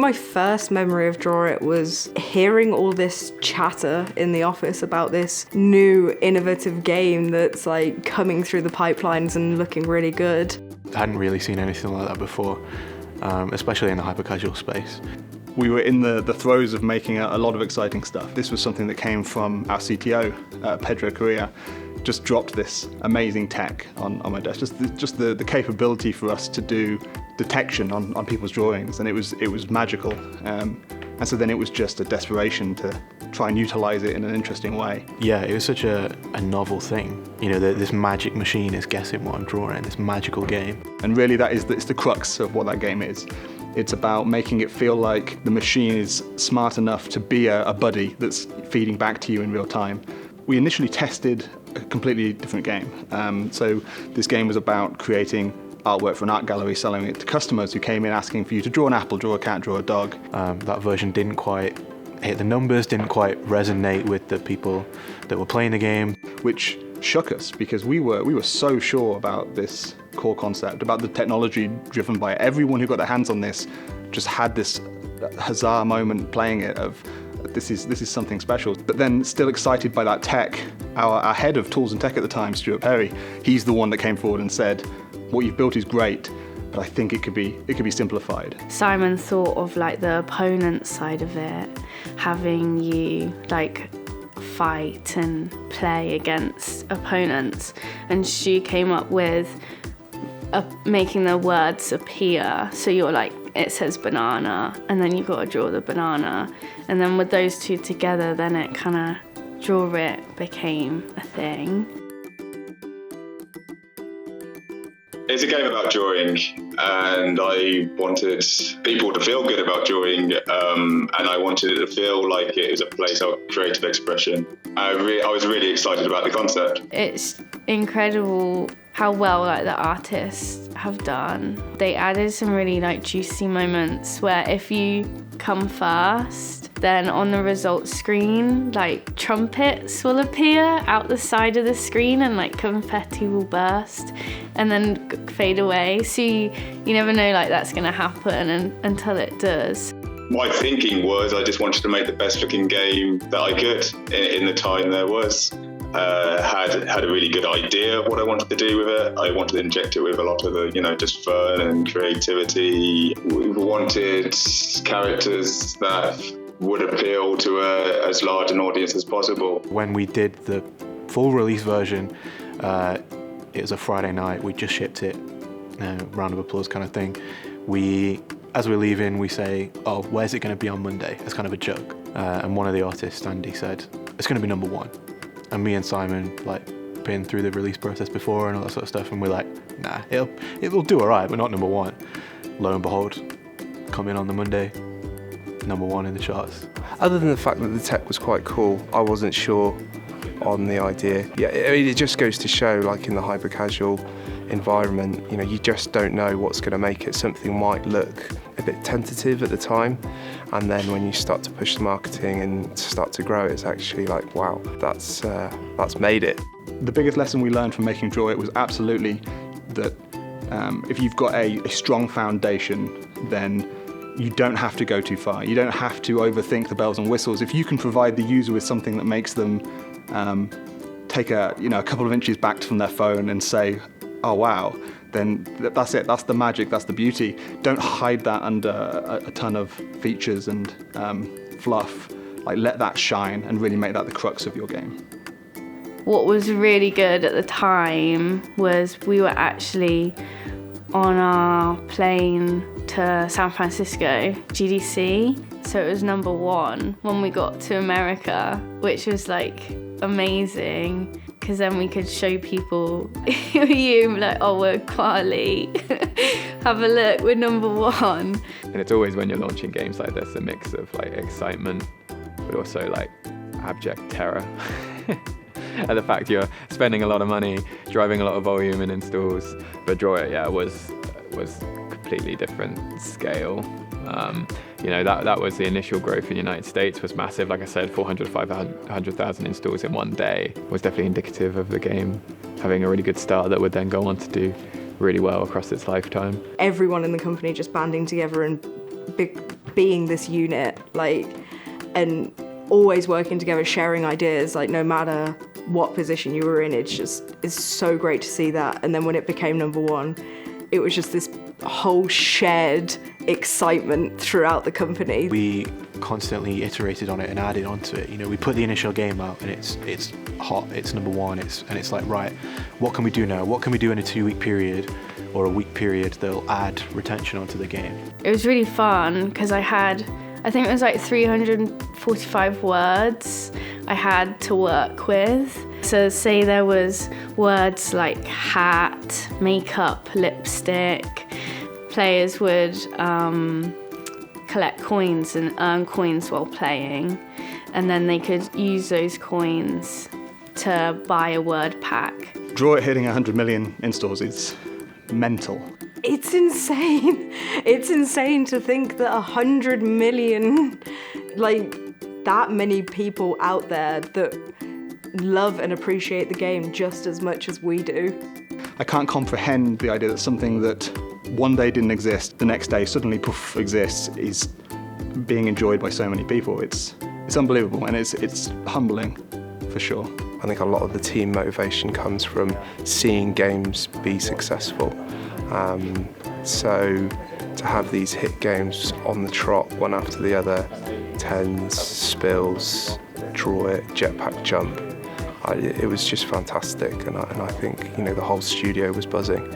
my first memory of Draw It was hearing all this chatter in the office about this new innovative game that's like coming through the pipelines and looking really good. I hadn't really seen anything like that before, especially in the hyper-casual space. We were in the throes of making a lot of exciting stuff. This was something that came from our CTO, Pedro Correa. Just dropped this amazing tech on my desk, just the capability for us to do detection on people's drawings, and it was magical. And so then it was just a desperation to try and utilize it in an interesting way. Yeah, it was such a novel thing. You know, this magic machine is guessing what I'm drawing, this magical game. And really it's the crux of what that game is. It's about making it feel like the machine is smart enough to be a buddy that's feeding back to you in real time. We initially tested a completely different game. So this game was about creating artwork for an art gallery, selling it to customers who came in asking for you to draw an apple, draw a cat, draw a dog. That version didn't quite hit the numbers, didn't quite resonate with the people that were playing the game. Which shook us, because we were so sure about this core concept, about the technology driven by it. Everyone who got their hands on this just had this huzzah moment playing it of, this is something special. But then still excited by that tech, our head of tools and tech at the time, Stuart Perry, he's the one that came forward and said, what you've built is great, but I think it could be simplified. Simon thought of like the opponent side of it, having you like fight and play against opponents, and she came up with making the words appear. So you're like, it says banana, and then you've got to draw the banana, and then with those two together, then it kind of Draw It became a thing. It's a game about drawing, and I wanted people to feel good about drawing, and I wanted it to feel like it was a place of creative expression. I was really excited about the concept. It's incredible how well like the artists have done. They added some really like juicy moments where if you come first, then on the results screen, like trumpets will appear out the side of the screen and like confetti will burst and then fade away. So you never know like that's gonna happen until it does. My thinking was I just wanted to make the best looking game that I could in the time there was. Had a really good idea of what I wanted to do with it. I wanted to inject it with a lot of the, just fun and creativity. We wanted characters that would appeal to as large an audience as possible. When we did the full release version, it was a Friday night. We just shipped it, round of applause kind of thing. As we're leaving, we say, "Oh, where's it going to be on Monday?" It's kind of a joke. And one of the artists, Andy, said, "It's going to be #1." And me and Simon, been through the release process before and all that sort of stuff, and we're like, nah, it'll do all right, we're not #1. Lo and behold, come in on the Monday, #1 in the charts. Other than the fact that the tech was quite cool, I wasn't sure on the idea. Yeah, it just goes to show, like in the hyper-casual environment, you just don't know what's going to make it. Something might look a bit tentative at the time, and then when you start to push the marketing and start to grow, it's actually like, wow, that's made it. The biggest lesson we learned from making Draw It was absolutely that if you've got a strong foundation, then you don't have to go too far. You don't have to overthink the bells and whistles. If you can provide the user with something that makes them take a couple of inches back from their phone and say, oh wow, then that's it, that's the magic, that's the beauty. Don't hide that under a ton of features and fluff. Let that shine and really make that the crux of your game. What was really good at the time was we were actually on our plane to San Francisco, GDC, so it was #1 when we got to America, which was amazing, because then we could show people you like, oh, we're Kwalee. Have a look, we're #1. And it's always when you're launching games like this a mix of excitement but also abject terror. And the fact you're spending a lot of money, driving a lot of volume in installs. But Draw It, was completely different scale. That was the initial growth in the United States was massive. Like I said, 500,000 installs in one day was definitely indicative of the game having a really good start that would then go on to do really well across its lifetime. Everyone in the company just banding together and being this unit, like, and always working together, sharing ideas, like no matter what position you were in. It's so great to see that. And then when it became number one, it was just this whole shared excitement throughout the company. We constantly iterated on it and added onto it. You know, we put the initial game out and it's hot, it's number one, and it's like, right, what can we do now? What can we do in a 2-week period or a week period that'll add retention onto the game? It was really fun because I think it was like 345 words I had to work with. So say there was words like hat, makeup, lipstick. Players would collect coins and earn coins while playing, and then they could use those coins to buy a word pack. Draw It hitting 100 million installs is mental. It's insane. It's insane to think that 100 million, like that many people out there that love and appreciate the game just as much as we do. I can't comprehend the idea that something that one day didn't exist, the next day suddenly poof exists, is being enjoyed by so many people. It's unbelievable, and it's humbling for sure. I think a lot of the team motivation comes from seeing games be successful. So to have these hit games on the trot, one after the other, tens, spills, draw it, jetpack jump, it was just fantastic, and I think, you know, the whole studio was buzzing.